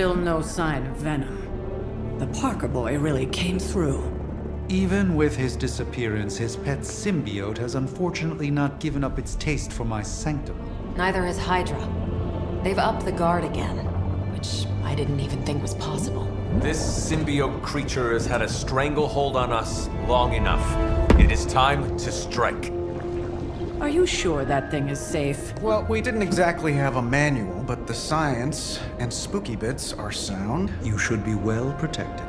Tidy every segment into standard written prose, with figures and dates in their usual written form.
Still no sign of venom. The Parker boy really came through. Even with his disappearance, his pet symbiote has unfortunately not given up its taste for my sanctum. Neither has Hydra. They've upped the guard again, which I didn't even think was possible. This symbiote creature has had a stranglehold on us long enough. It is time to strike. Are you sure that thing is safe? Well, we didn't exactly have a manual, but the science and spooky bits are sound. You should be well protected.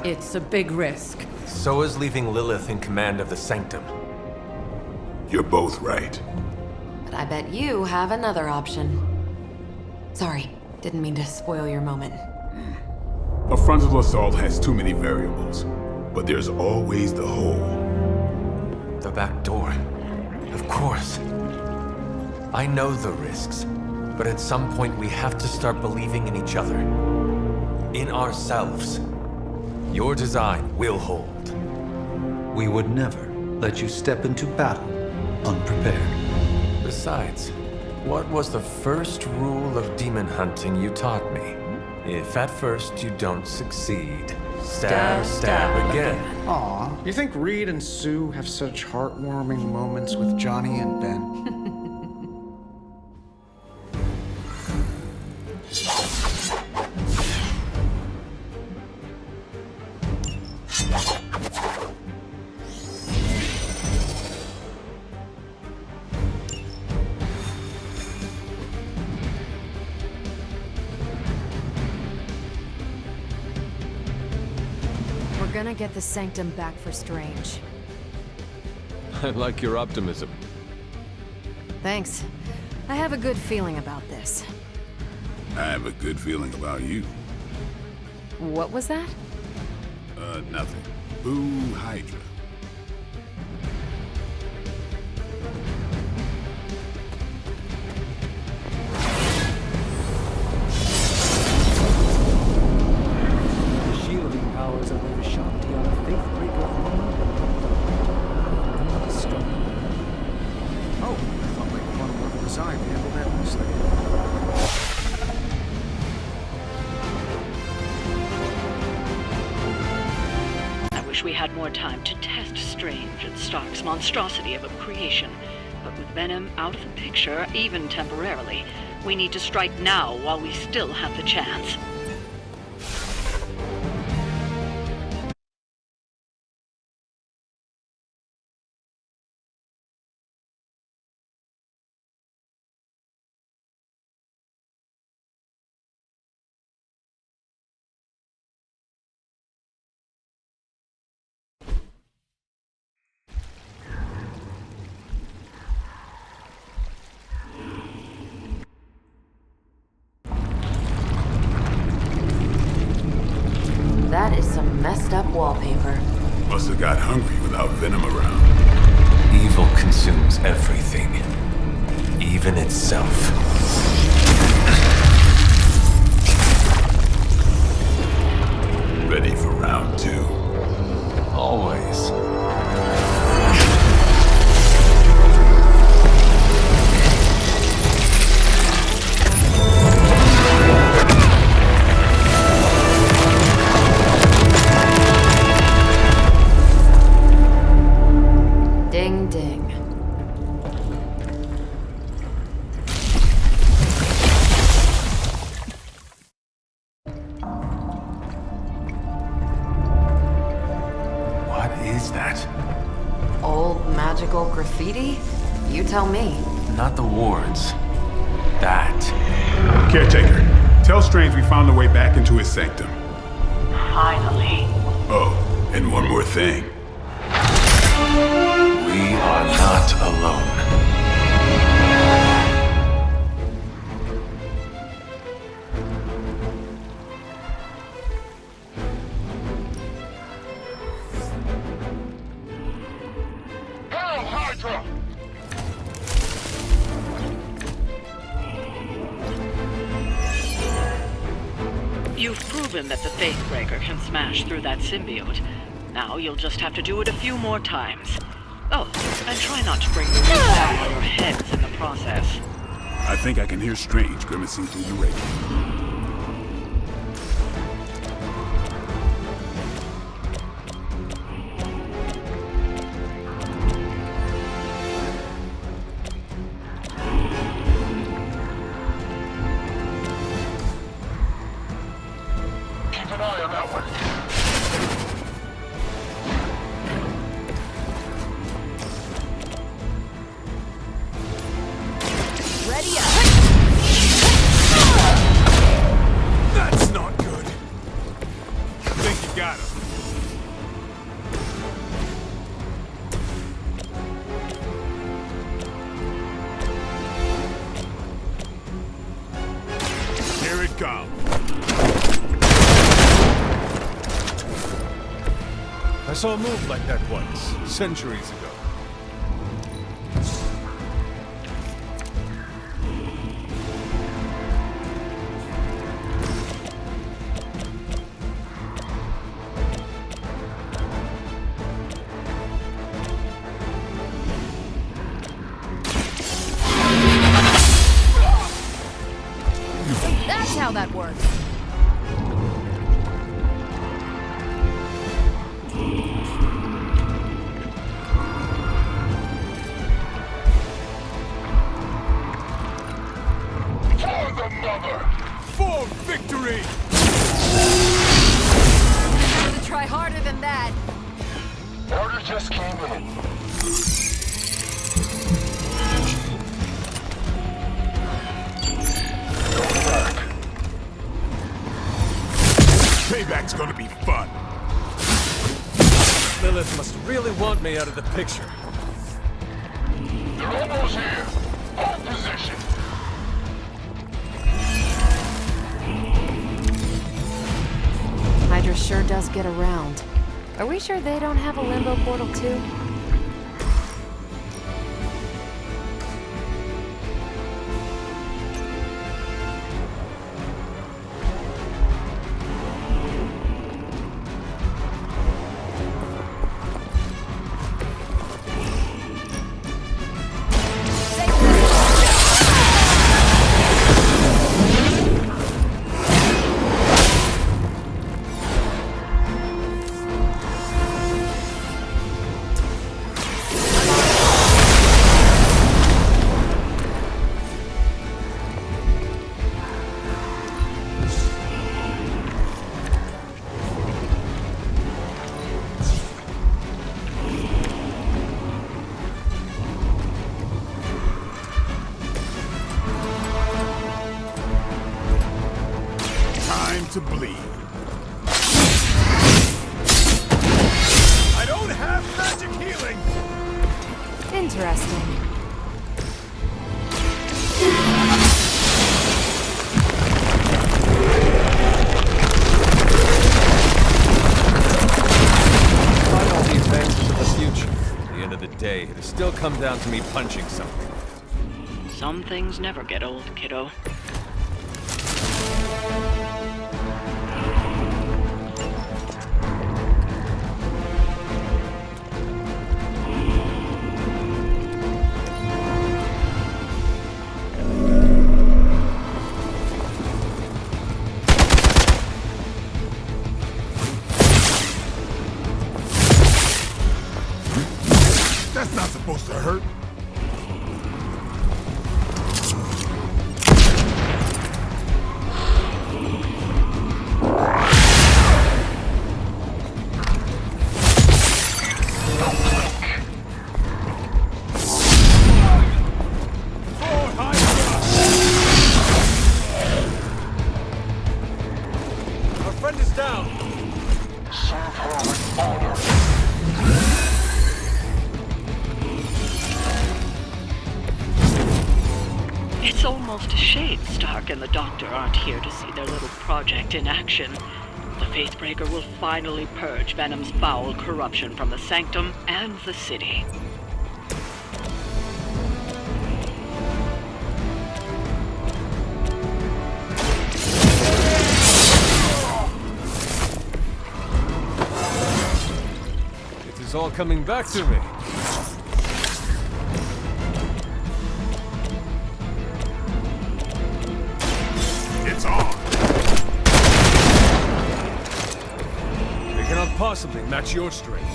It's a big risk. So is leaving Lilith in command of the Sanctum. You're both right. But I bet you have another option. Sorry, didn't mean to spoil your moment. A frontal assault has too many variables, but there's always the hole. The back door. Of course. I know the risks, but at some point we have to start believing in each other. In ourselves. Your design will hold. We would never let you step into battle unprepared. Besides, what was the first rule of demon hunting you taught me? If at first you don't succeed, stab again. Aw, you think Reed and Sue have such heartwarming moments with Johnny and Ben? We're gonna get the Sanctum back for Strange. I like your optimism. Thanks. I have a good feeling about this. I have a good feeling about you. What was that? Nothing. Boo Hydra. The shielding powers of the Vishanti are a faith-breaker only. Oh, I thought my quantum level design handled that nicely. I wish we had more time to test Strange and Stark's monstrosity of a creation. But with Venom out of the picture, even temporarily, we need to strike now while we still have the chance. That is some messed up wallpaper. Must have got hungry without Venom around. Evil consumes everything. Even itself. Ready for round two? Always. Ding ding. What is that? Old magical graffiti? You tell me. Not the wards. That. Caretaker, tell Strange we found a way back into his sanctum. Finally. Oh, and one more thing. We are not alone. Hail Hydra! You've proven that the Faithbreaker can smash through that symbiote. Now you'll just have to do it a few more times. Oh, and try not to bring the roof down on your heads in the process. I think I can hear Strange grimacing through the radio. eye on that one. Ready up! That's not good. I think you got him. Here it comes. I saw a move like that once, centuries ago. That's how that works. For the mother! For victory! Have to try harder than that. Order just came in. Go back. Payback's gonna be fun. Lilith must really want me out of the picture. They're almost here. Hold position. Hydra sure does get around. Are we sure they don't have a limbo portal too? Time to bleed. I don't have magic healing! Interesting. Despite all the advances of the future, at the end of the day, it'll still come down to me punching something. Some things never get old, kiddo. That's not supposed to hurt. Our friend is down! Serve her with honor. It's almost a shame Stark and the Doctor aren't here to see their little project in action. The Faithbreaker will finally purge Venom's foul corruption from the Sanctum and the city. It is all coming back to me. It's on. They cannot possibly match your strength.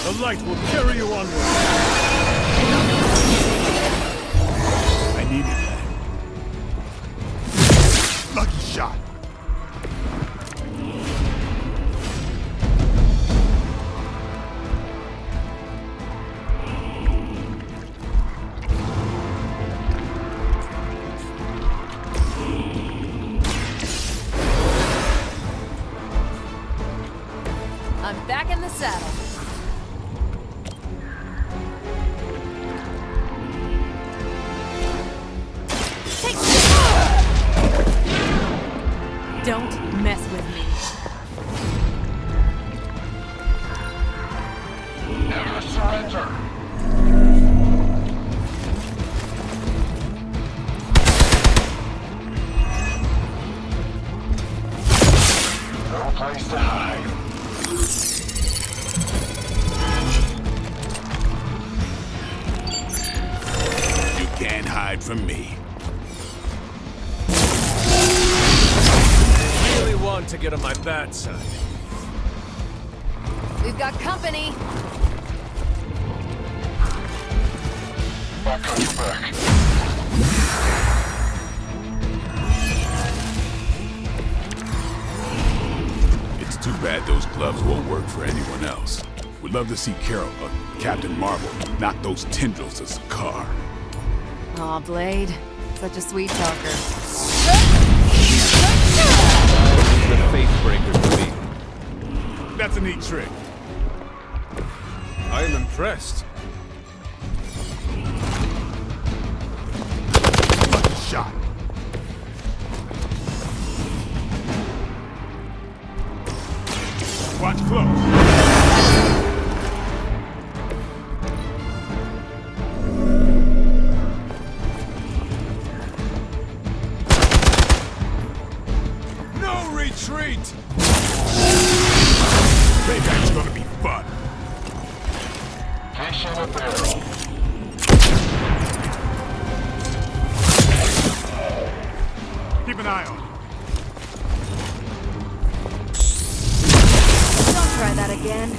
The light will carry you onward. I needed that. shot. I'm back in the saddle. Don't mess with me. Never surrender. No place to hide. You can't hide from me. I really want to get on my bad side. We've got company. I got your back. It's too bad those gloves won't work for anyone else. Would love to see Carol, Captain Marvel, knock those tendrils to Sakaar. Aw, Blade. Such a sweet talker. The faith breaker to me. That's a neat trick. I am impressed. Lucky shot. Watch close. No retreat! Payback's gonna be fun. Fish in a barrel. Keep an eye on it. Don't try that again.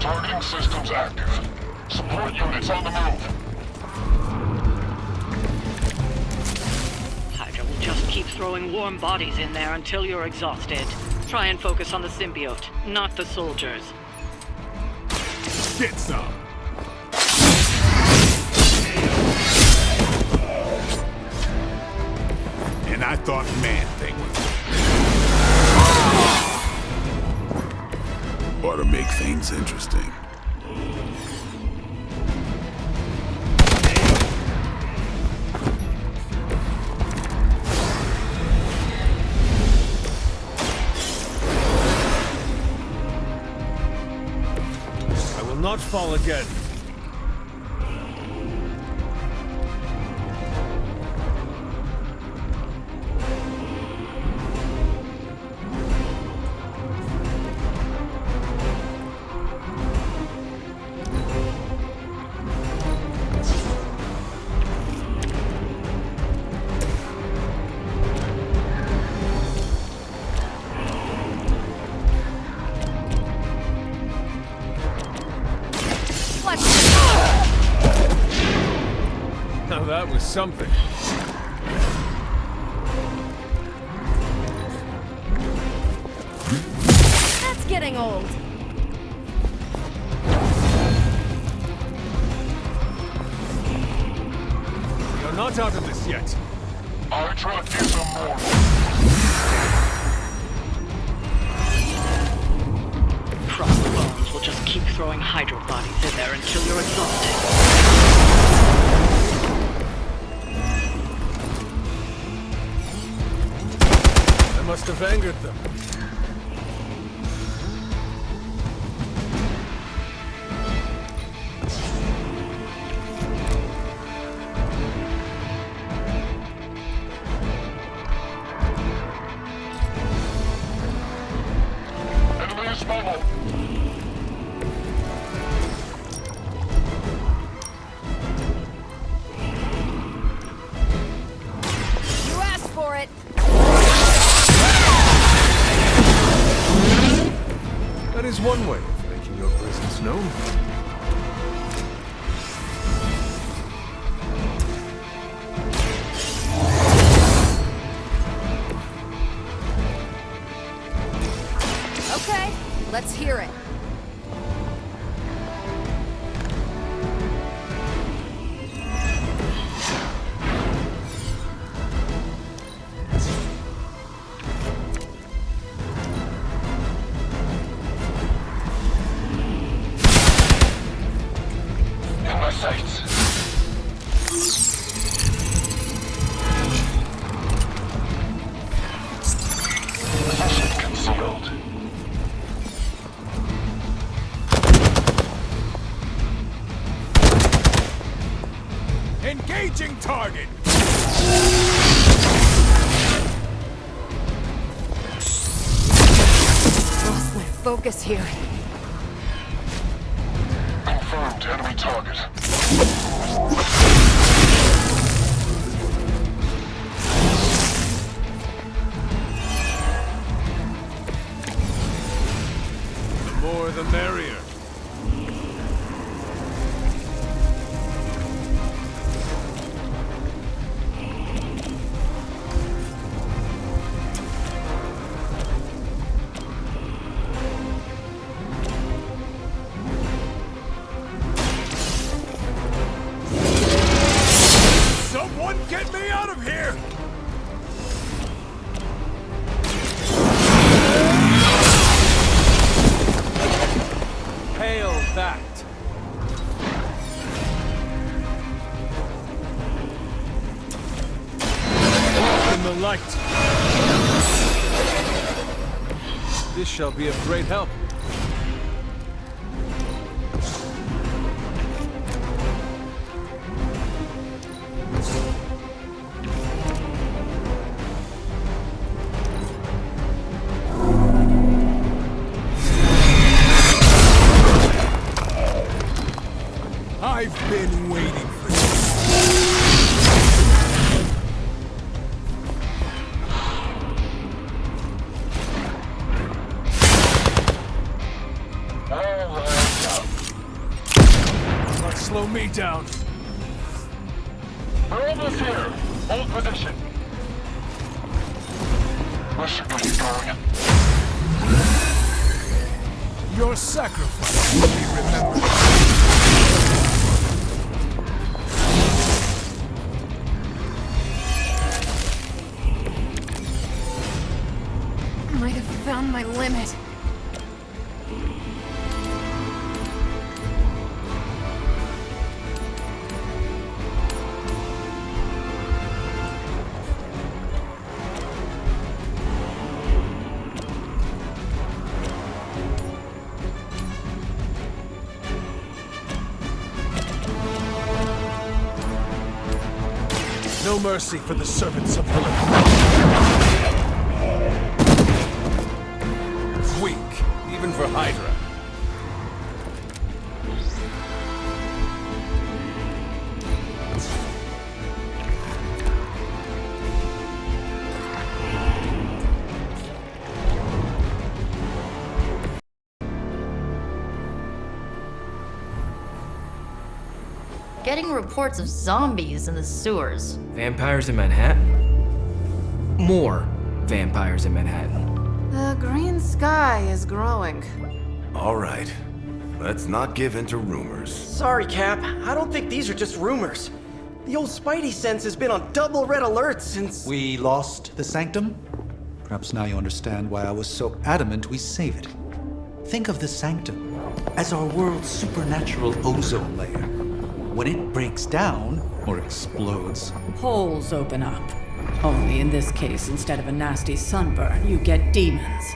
Targeting systems active. Support units on the move. Hydra will just keep throwing warm bodies in there until you're exhausted. Try and focus on the symbiote, not the soldiers. Get some. And I thought Man-Thing was... Ought to make things interesting. I will not fall again. Now that was something. That's getting old. You're not out of this yet. Hydra is immortal. Crossbones will just keep throwing Hydra bodies in there until you're exhausted. I must have angered them. Enemy is mobile. You asked for it. That is one way of making your presence known. Let's hear it. In my sights. Position concealed. Engaging target! Lost my focus here. Confirmed enemy target. The more the merrier. Someone get me out of here! Hail that! In the light! This shall be of great help. I've been waiting for this. Not slow me down. We're almost here. Hold position. Where should we be going? Your sacrifice will be remembered. Might have found my limit. No mercy for the servants of Helen. Weak, even for Hydra. Getting reports of zombies in the sewers. Vampires in Manhattan? More vampires in Manhattan. The green sky is growing. All right. Let's not give in to rumors. Sorry, Cap. I don't think these are just rumors. The old Spidey sense has been on double red alert since... We lost the Sanctum? Perhaps now you understand why I was so adamant we save it. Think of the Sanctum as our world's supernatural ozone layer. When it breaks down, or explodes, Holes open up. Only in this case, instead of a nasty sunburn, you get demons.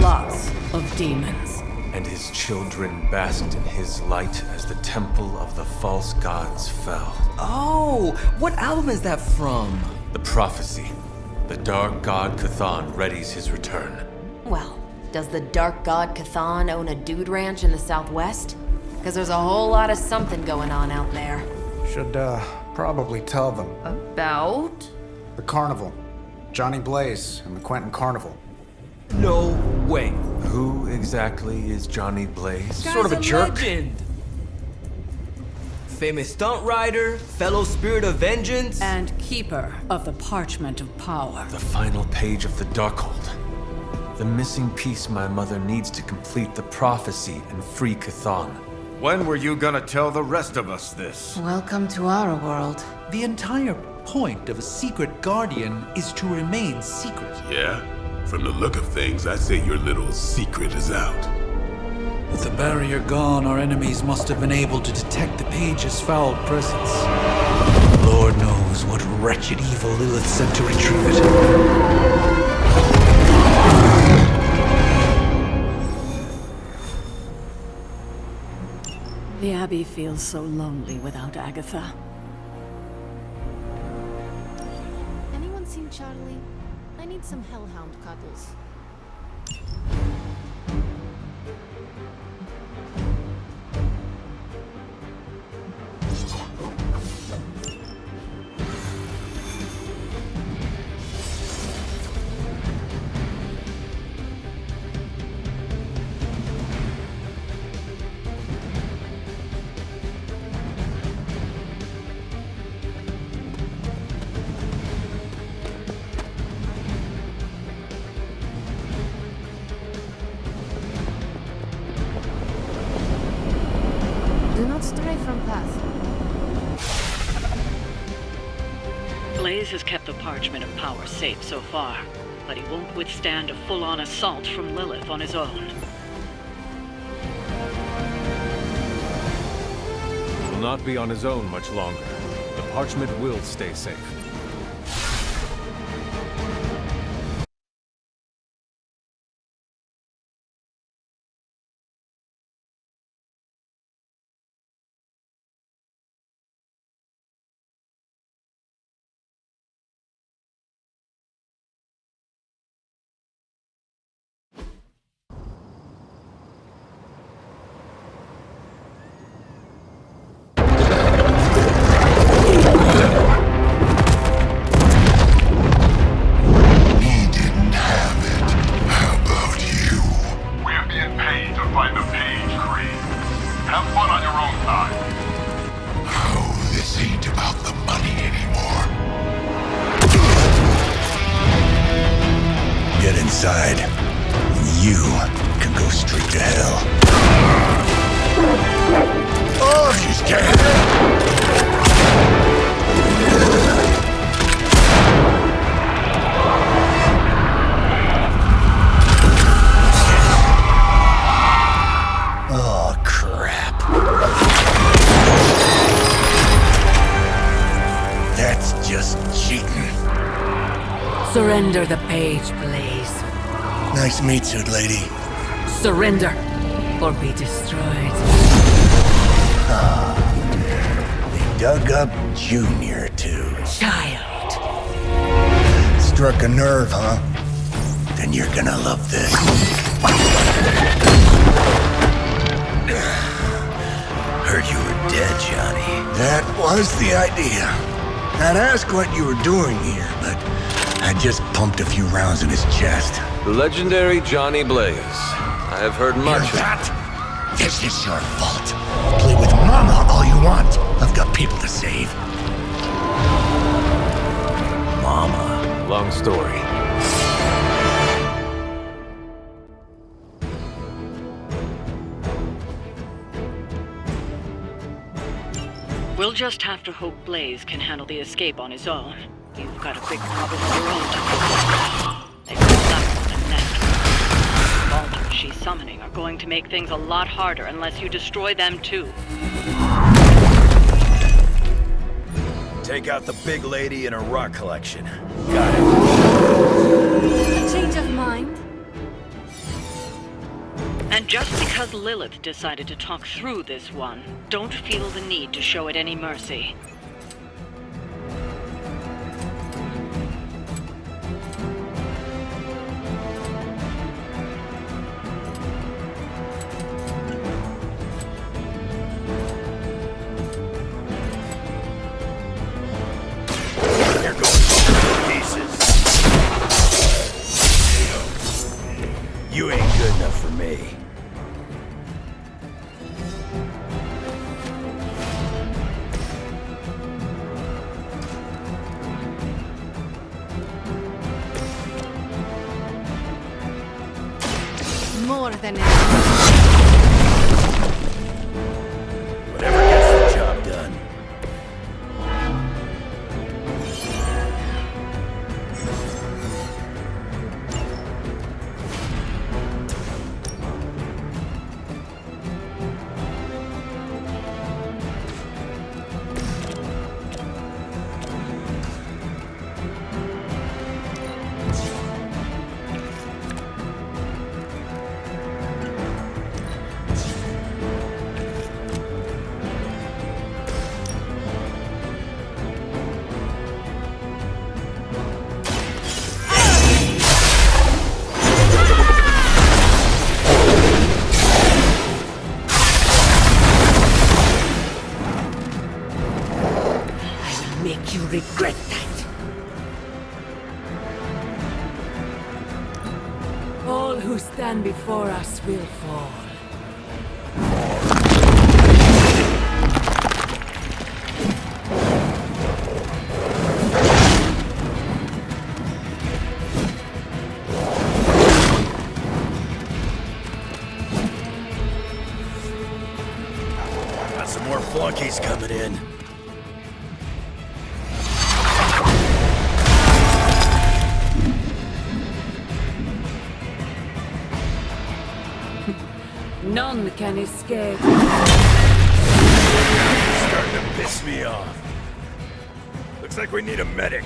Lots of demons. And his children basked in his light as the temple of the false gods fell. Oh, what album is that from? The prophecy. The dark god Cthon readies his return. Well, does the dark god Cthon own a dude ranch in the southwest? Because there's a whole lot of something going on out there. Should, probably tell them. About? The carnival. Johnny Blaze and the Quentin Carnival. No way. Who exactly is Johnny Blaze? Sort of a jerk. Legend. Famous stunt rider, fellow spirit of vengeance, And keeper of the parchment of power. The final page of the Darkhold. The missing piece my mother needs to complete the prophecy and free Chthon. When were you gonna tell the rest of us this? Welcome to our world. The entire point of a secret guardian is to remain secret. Yeah? From the look of things, I'd say your little secret is out. With the barrier gone, our enemies must have been able to detect the page's foul presence. Lord knows what wretched evil Lilith sent to retrieve it. The Abbey feels so lonely without Agatha. Anyone seen Charlie? I need some hellhound cuddles. Do not stray from path. Blaze has kept the Parchment of Power safe so far, but he won't withstand a full-on assault from Lilith on his own. He will not be on his own much longer. The parchment will stay safe. Inside, you can go straight to hell. Oh, she's scared. Oh, crap. That's just cheating. Surrender the page, Blaze. Nice meat suit, lady. Surrender, or be destroyed. They dug up Junior, too. Child. Struck a nerve, huh? Then you're gonna love this. Heard you were dead, Johnny. That was the idea. I'd ask what you were doing here, but I just pumped a few rounds in his chest. The legendary Johnny Blaze. I have heard much. Hear that? This is your fault. Play with Mama all you want. I've got people to save. Mama. Long story. We'll just have to hope Blaze can handle the escape on his own. You've got a big problem of your own to focus. They've got that one and next. The baldurs she's summoning are going to make things a lot harder unless you destroy them too. Take out the big lady and her rock collection. Got it. A change of mind? And just because Lilith decided to talk through this one, don't feel the need to show it any mercy. You're going to pieces. You ain't good enough for me. more than Whatever gets the job done. Make you regret that. All who stand before us will fall. Got some more flunkies coming in. None can escape. Starting to piss me off. Looks like we need a medic.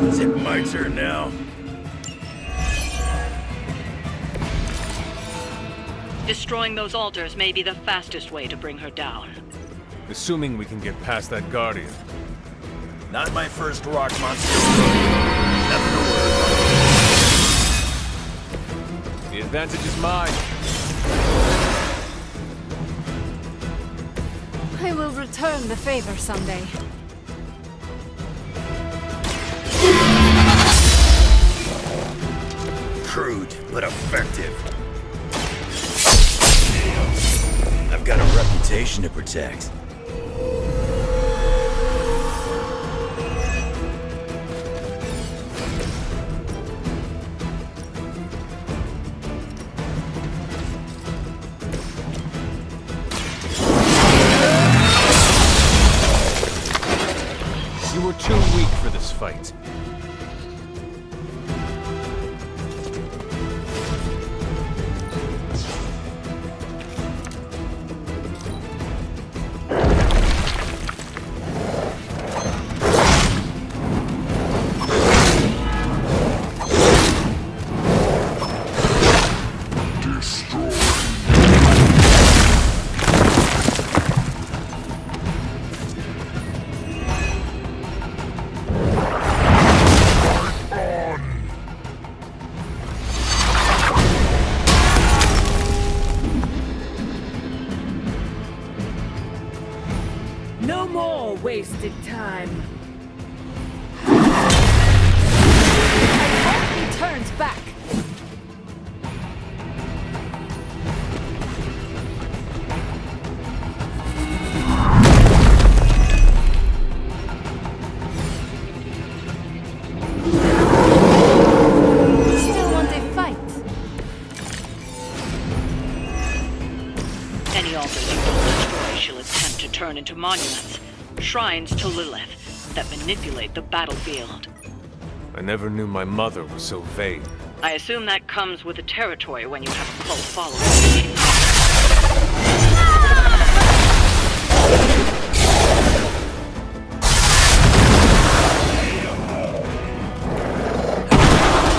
Is it my turn now? Destroying those altars may be the fastest way to bring her down. Assuming we can get past that guardian. Not my first rock monster. Nothing to worry about. The advantage is mine. I will return the favor someday. Crude, but effective. I've got a reputation to protect. You were too weak for this fight. No more wasted time. I hope he turns back. Still want a fight? Any altars you don't destroy she'll attempt to turn into monuments, shrines to Lilith that manipulate the battlefield. I never knew my mother was so vain. I assume that comes with the territory when you have a cult following.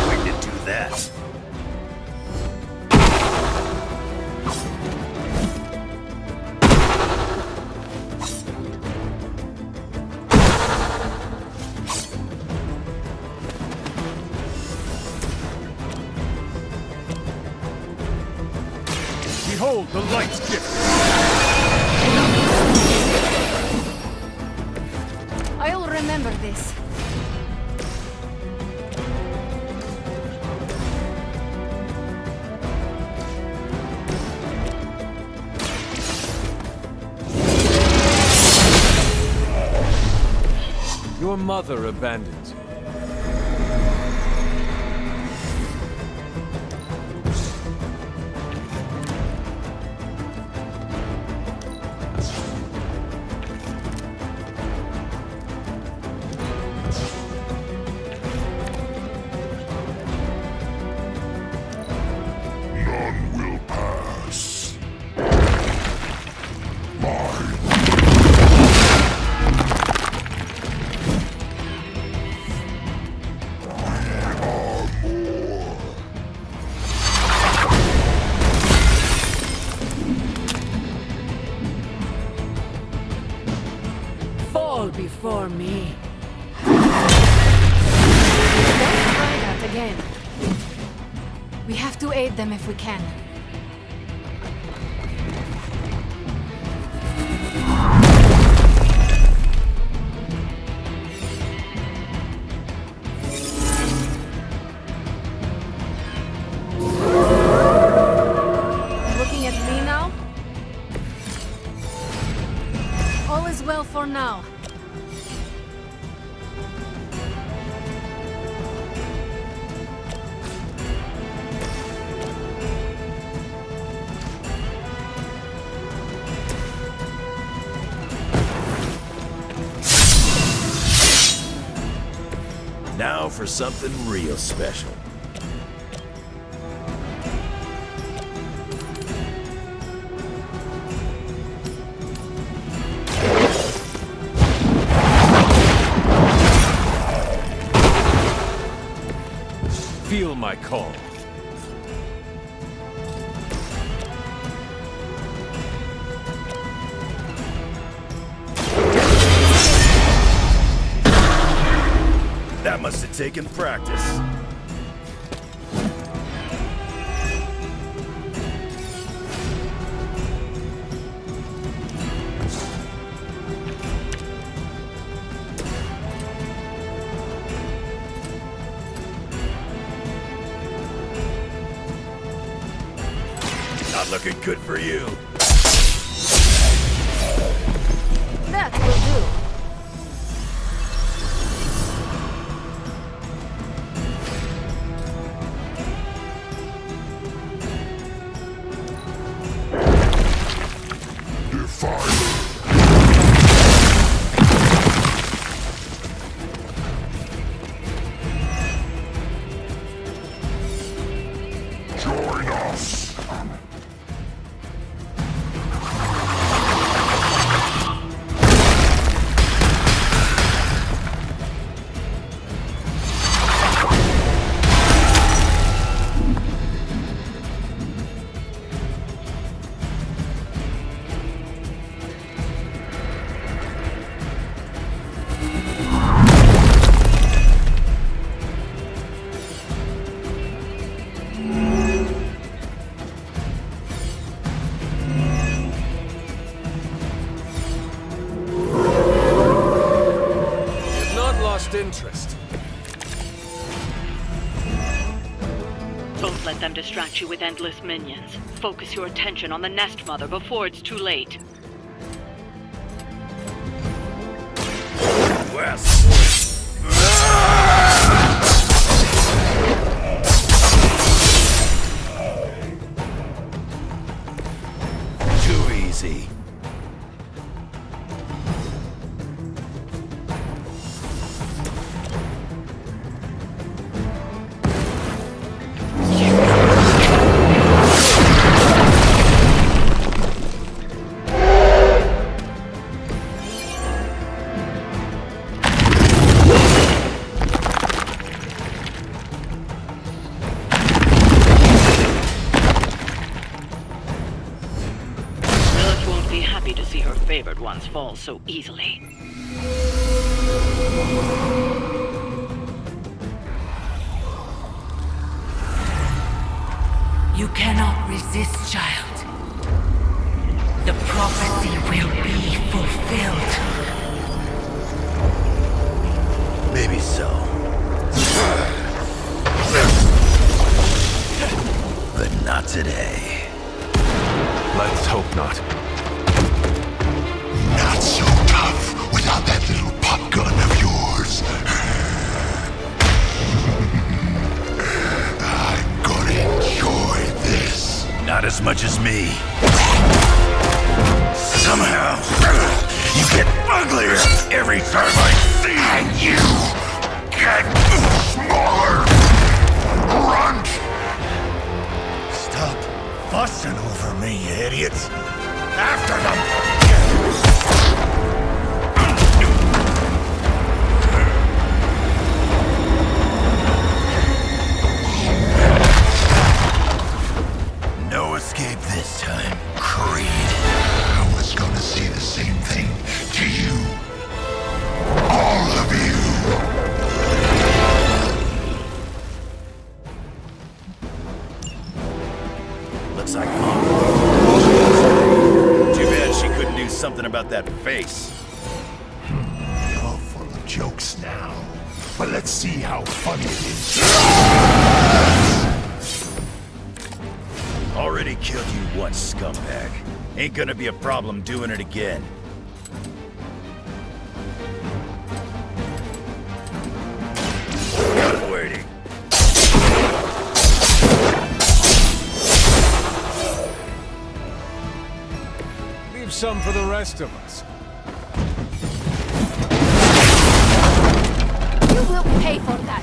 We can do that. Behold the light's gift! I'll remember this. your mother abandoned you? None will pass. Fall before me. Don't try that again. We have to aid them if we can. Looking at me now? All is well for now. Now for something real special. Feel my call. That must have taken practice. Not looking good for you. That will do. Join us. Interest. Don't let them distract you with endless minions. Focus your attention on the Nest Mother before it's too late. West. Too easy. Favored ones fall so easily. You cannot resist, child. The prophecy will be fulfilled. Maybe so. But not today. Let's hope not. Not so tough without that little pop gun of yours. as much as me. Somehow, you get uglier every time I see you. And you get smaller. Grunt! Stop fussing over me, you idiots. After them! No escape this time, Creed. I was gonna say the same thing to you. All of you. Looks like Mom. Too bad she couldn't do something about that face. You're full of jokes now. But let's see how funny it is. Already killed you once, scumbag. Ain't gonna be a problem doing it again. Waiting. Leave some for the rest of us. You will pay for that.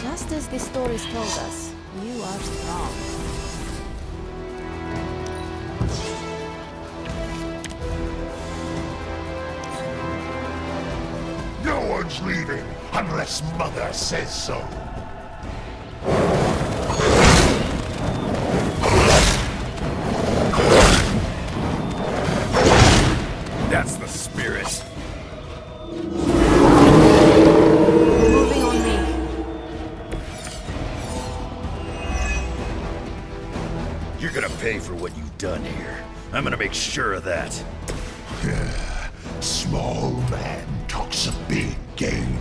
Just as the stories told us, you are strong. No one's leaving unless Mother says so. That's the spirit. Moving on me. You're gonna pay for what you've done here. I'm gonna make sure of that. Small man talks a big game.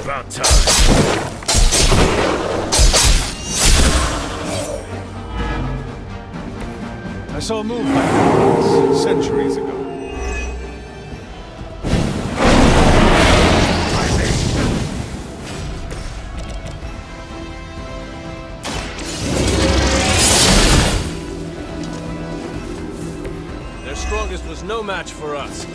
About time. I saw a move like this centuries ago. Their strongest was no match for us.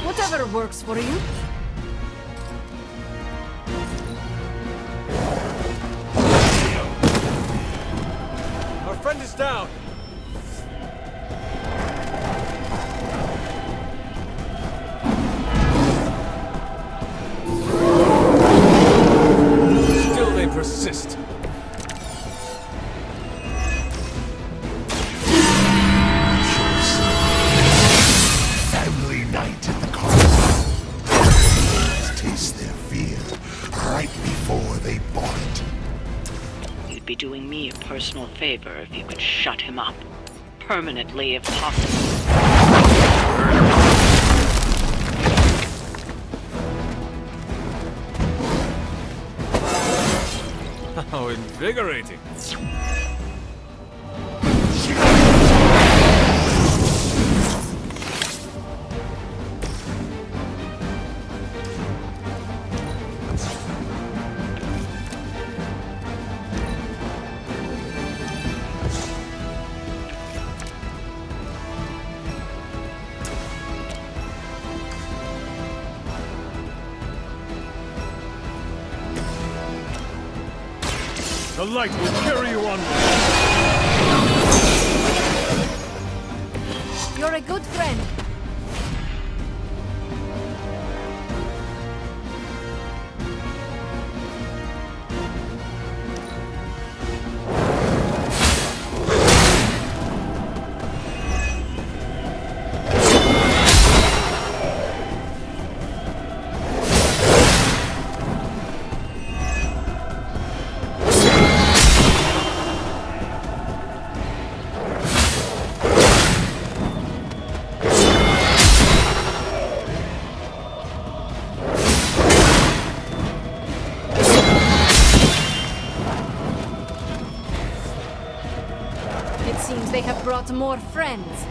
Whatever works for you. Our friend is down. Still they persist. Family night at the carnival. Taste their fear right before they bought it. You'd be doing me a personal favor if you could shut him up. Permanently, if possible. How invigorating. The light will carry you onward. You're a good friend. they have brought more friends.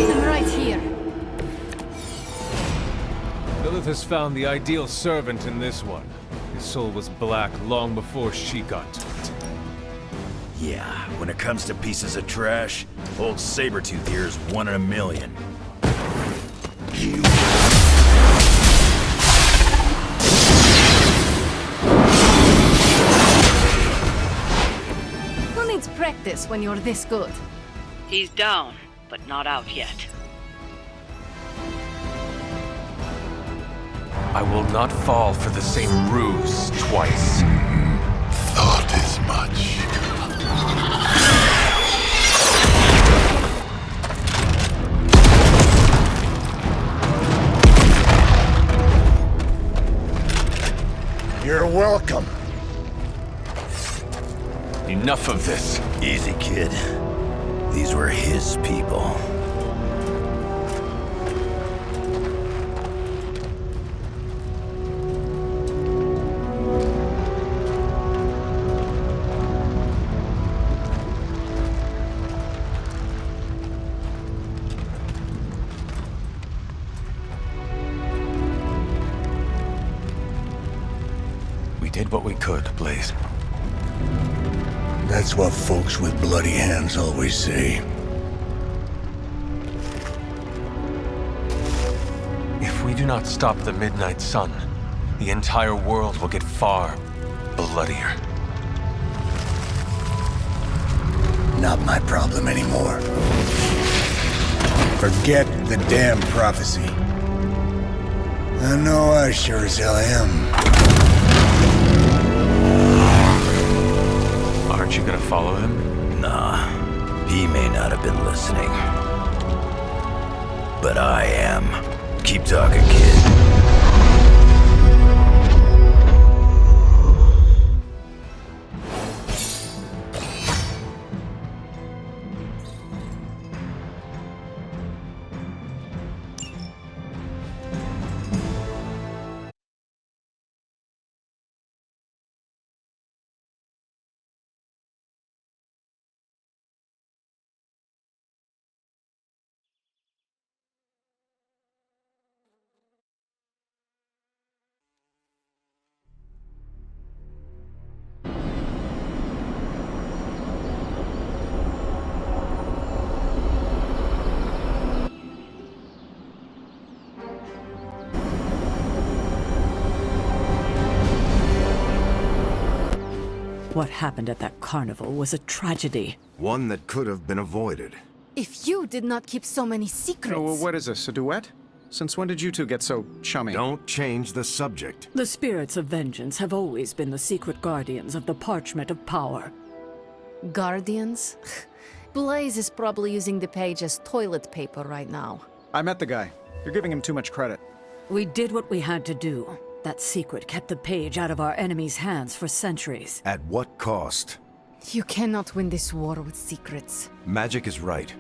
I'm right here. Lilith has found the ideal servant in this one. His soul was black long before she got to it. Yeah, when it comes to pieces of trash, old Sabretooth here is 1 in a million. Who needs practice when you're this good? He's down, but not out yet. I will not fall for the same ruse twice. Thought as much. You're welcome. Enough of this. Easy, kid. These were his people. We did what we could, Blaze. That's what folks with bloody hands always say. If we do not stop the Midnight Sun, the entire world will get far bloodier. Not my problem anymore. Forget the damn prophecy. I know I sure as hell am. Aren't you gonna follow him? Nah, he may not have been listening. But I am. Keep talking, kid. What happened at that carnival was a tragedy. One that could have been avoided. If you did not keep so many secrets... Oh, well, what is this, a duet? Since when did you two get so chummy? Don't change the subject. The spirits of vengeance have always been the secret guardians of the parchment of power. Guardians? Blaze is probably using the page as toilet paper right now. I met the guy. You're giving him too much credit. We did what we had to do. That secret kept the page out of our enemies' hands for centuries. At what cost? You cannot win this war with secrets. Magic is right.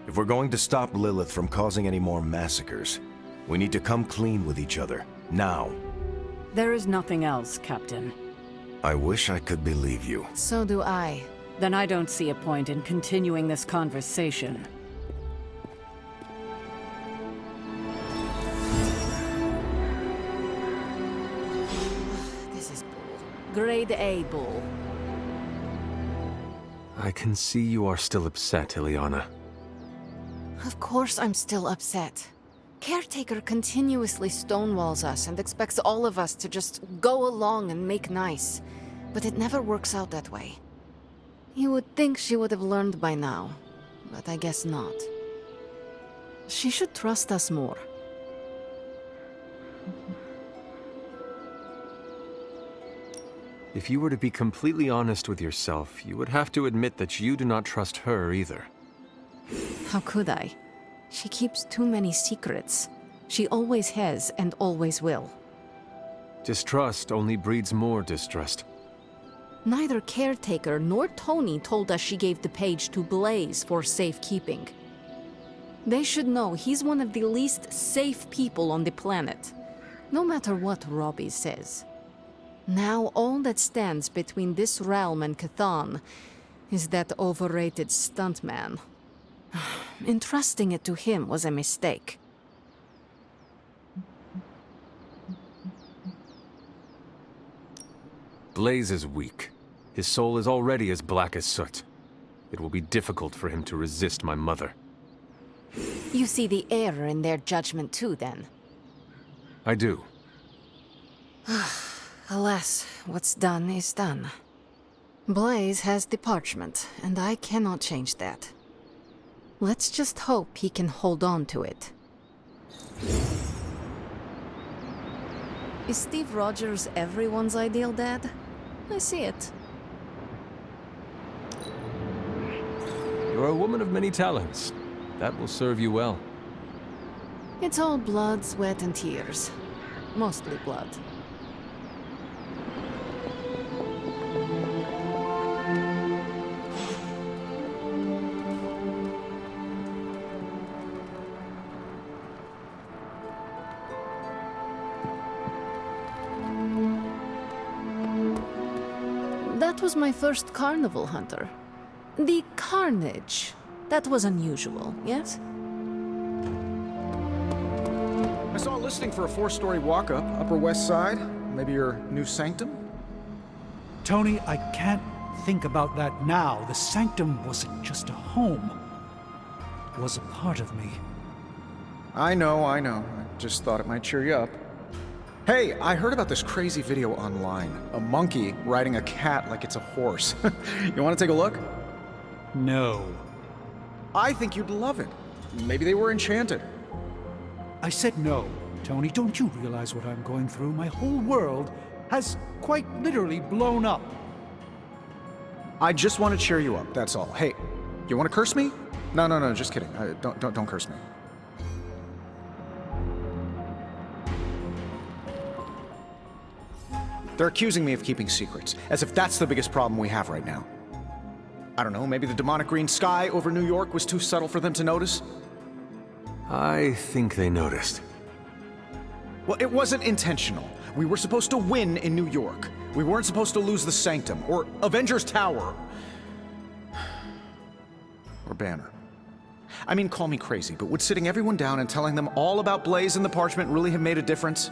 If we're going to stop Lilith from causing any more massacres, we need to come clean with each other, now. There is nothing else, Captain. I wish I could believe you. So do I. Then I don't see a point in continuing this conversation. This is bull. Grade A bull. I can see you are still upset, Ileana. Of course I'm still upset. Caretaker continuously stonewalls us and expects all of us to just go along and make nice. But it never works out that way. You would think she would have learned by now, but I guess not. She should trust us more. If you were to be completely honest with yourself, you would have to admit that you do not trust her either. How could I? She keeps too many secrets. She always has and always will. Distrust only breeds more distrust. Neither Caretaker nor Tony told us she gave the page to Blaze for safekeeping. They should know he's one of the least safe people on the planet, no matter what Robbie says. Now all that stands between this realm and Cathan is that overrated stuntman. Entrusting it to him was a mistake. Blaze is weak. His soul is already as black as soot. It will be difficult for him to resist my mother. You see the error in their judgment too, then? I do. Alas, what's done is done. Blaze has the parchment, and I cannot change that. Let's just hope he can hold on to it. Is Steve Rogers everyone's ideal dad? I see it. You're a woman of many talents. That will serve you well. It's all blood, sweat, and tears. Mostly blood. That was my first carnival, Hunter. The carnage. That was unusual, yes? I saw a listing for a 4-story walk-up, Upper West Side. Maybe your new sanctum? Tony, I can't think about that now. The sanctum wasn't just a home. It was a part of me. I know. I just thought it might cheer you up. Hey, I heard about this crazy video online. A monkey riding a cat like it's a horse. You want to take a look? No. I think you'd love it. Maybe they were enchanted. I said no. Tony, don't you realize what I'm going through? My whole world has quite literally blown up. I just want to cheer you up, that's all. Hey, you want to curse me? No, just kidding. Don't curse me. They're accusing me of keeping secrets, as if that's the biggest problem we have right now. I don't know, maybe the demonic green sky over New York was too subtle for them to notice? I think they noticed. Well, it wasn't intentional. We were supposed to win in New York. We weren't supposed to lose the Sanctum, or Avengers Tower. Or Banner. I mean, call me crazy, but would sitting everyone down and telling them all about Blaze and the Parchment really have made a difference?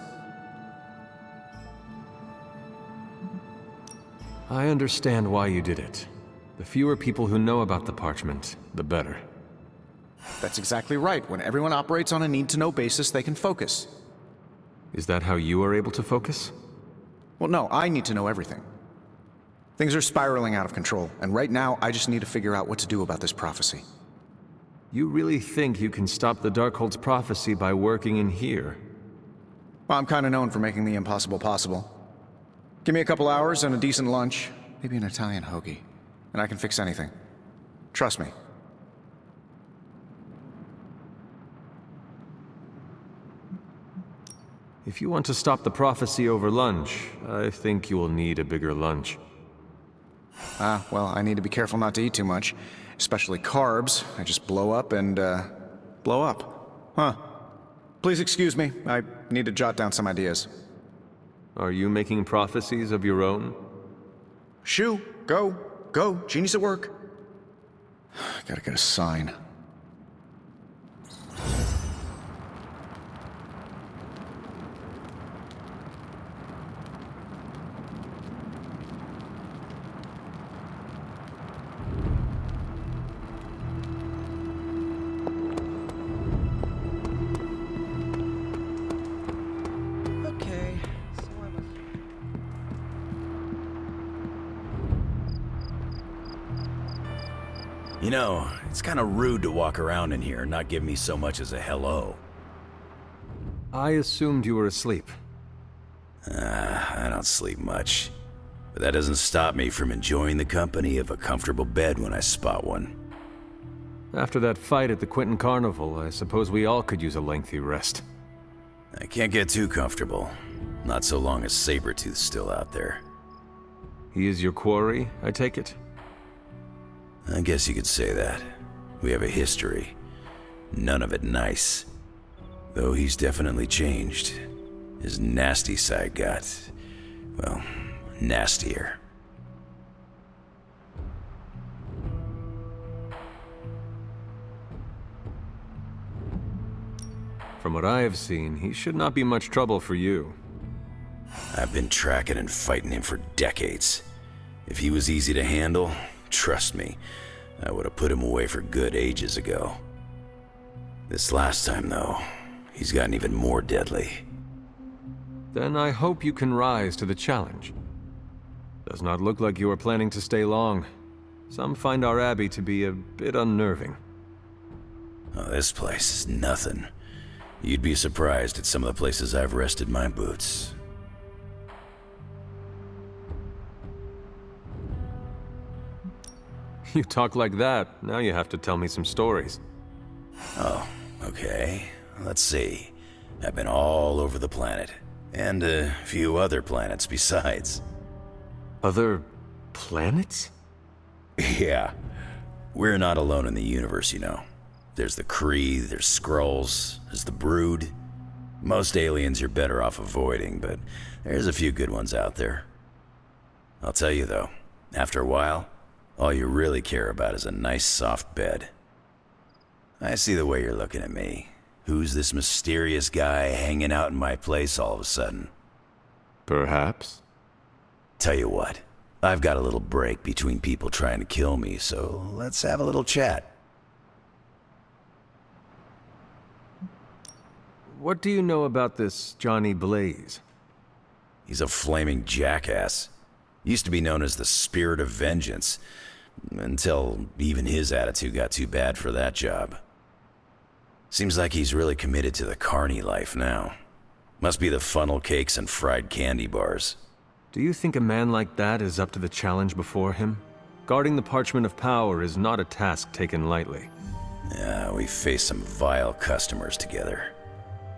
I understand why you did it. The fewer people who know about the Parchment, the better. That's exactly right. When everyone operates on a need-to-know basis, they can focus. Is that how you are able to focus? Well, no, I need to know everything. Things are spiraling out of control, and right now, I just need to figure out what to do about this prophecy. You really think you can stop the Darkhold's prophecy by working in here? Well, I'm kind of known for making the impossible possible. Give me a couple hours and a decent lunch, maybe an Italian hoagie, and I can fix anything. Trust me. If you want to stop the prophecy over lunch, I think you will need a bigger lunch. Well, I need to be careful not to eat too much, especially carbs. I just blow up and, blow up. Huh. Please excuse me, I need to jot down some ideas. Are you making prophecies of your own? Shoo, go, genius at work. Gotta get a sign. You know, it's kind of rude to walk around in here and not give me so much as a hello. I assumed you were asleep. I don't sleep much. But that doesn't stop me from enjoying the company of a comfortable bed when I spot one. After that fight at the Quentin Carnival, I suppose we all could use a lengthy rest. I can't get too comfortable. Not so long as Sabretooth's still out there. He is your quarry, I take it? I guess you could say that. We have a history. None of it nice. Though he's definitely changed. His nasty side got, well, nastier. From what I have seen, he should not be much trouble for you. I've been tracking and fighting him for decades. If he was easy to handle, trust me, I would have put him away for good ages ago. This last time, though, he's gotten even more deadly. Then I hope you can rise to the challenge. Does not look like you are planning to stay long. Some find our abbey to be a bit unnerving. Oh, this place is nothing. You'd be surprised at some of the places I've rested my boots. You talk like that, now you have to tell me some stories. Oh, okay. Let's see. I've been all over the planet. And a few other planets besides. Other planets? Yeah. We're not alone in the universe, you know. There's the Kree, there's Skrulls, there's the Brood. Most aliens you're better off avoiding, but there's a few good ones out there. I'll tell you though, after a while, all you really care about is a nice soft bed. I see the way you're looking at me. Who's this mysterious guy hanging out in my place all of a sudden? Perhaps. Tell you what, I've got a little break between people trying to kill me, so let's have a little chat. What do you know about this Johnny Blaze? He's a flaming jackass. Used to be known as the Spirit of Vengeance, until even his attitude got too bad for that job. Seems like he's really committed to the carny life now. Must be the funnel cakes and fried candy bars. Do you think a man like that is up to the challenge before him? Guarding the parchment of power is not a task taken lightly. Yeah, we faced some vile customers together.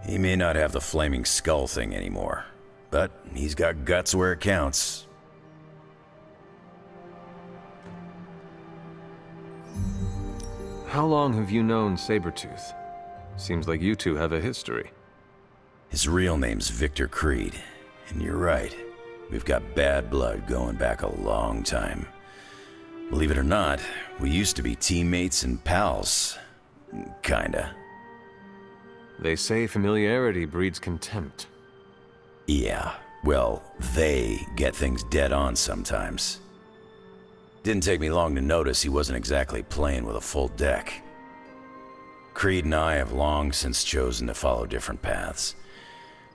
He may not have the flaming skull thing anymore, but he's got guts where it counts. How long have you known Sabretooth? Seems like you two have a history. His real name's Victor Creed, and you're right. We've got bad blood going back a long time. Believe it or not, we used to be teammates and pals. Kinda. They say familiarity breeds contempt. Yeah, well, they get things dead on sometimes. Didn't take me long to notice he wasn't exactly playing with a full deck. Creed and I have long since chosen to follow different paths.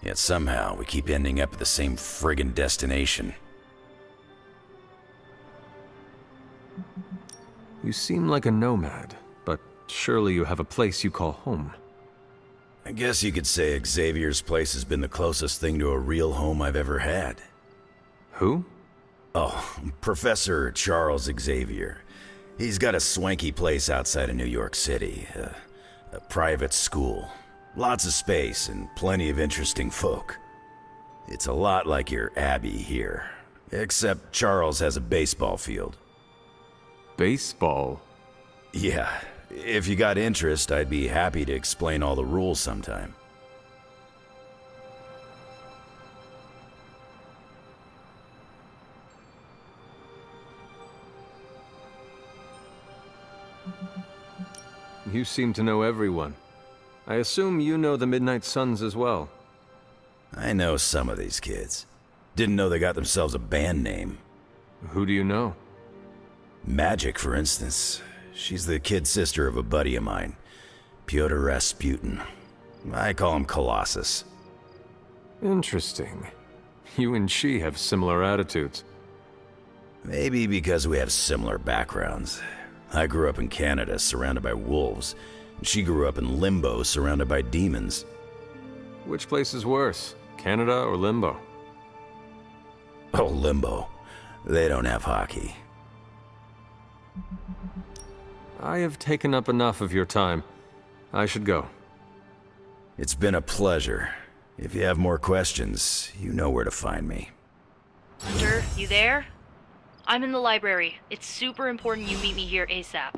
Yet somehow we keep ending up at the same friggin' destination. You seem like a nomad, but surely you have a place you call home. I guess you could say Xavier's place has been the closest thing to a real home I've ever had. Who? Oh, Professor Charles Xavier. He's got a swanky place outside of New York City. A private school. Lots of space and plenty of interesting folk. It's a lot like your Abbey here. Except Charles has a baseball field. Baseball? Yeah. If you got interest, I'd be happy to explain all the rules sometime. You seem to know everyone. I assume you know the Midnight Suns as well. I know some of these kids. Didn't know they got themselves a band name. Who do you know? Magic, for instance. She's the kid sister of a buddy of mine, Pyotr Rasputin. I call him Colossus. Interesting. You and she have similar attitudes. Maybe because we have similar backgrounds. I grew up in Canada, surrounded by wolves. She grew up in Limbo, surrounded by demons. Which place is worse, Canada or Limbo? Oh, Limbo. They don't have hockey. I have taken up enough of your time. I should go. It's been a pleasure. If you have more questions, you know where to find me. Hunter, you there? I'm in the library. It's super important you meet me here ASAP.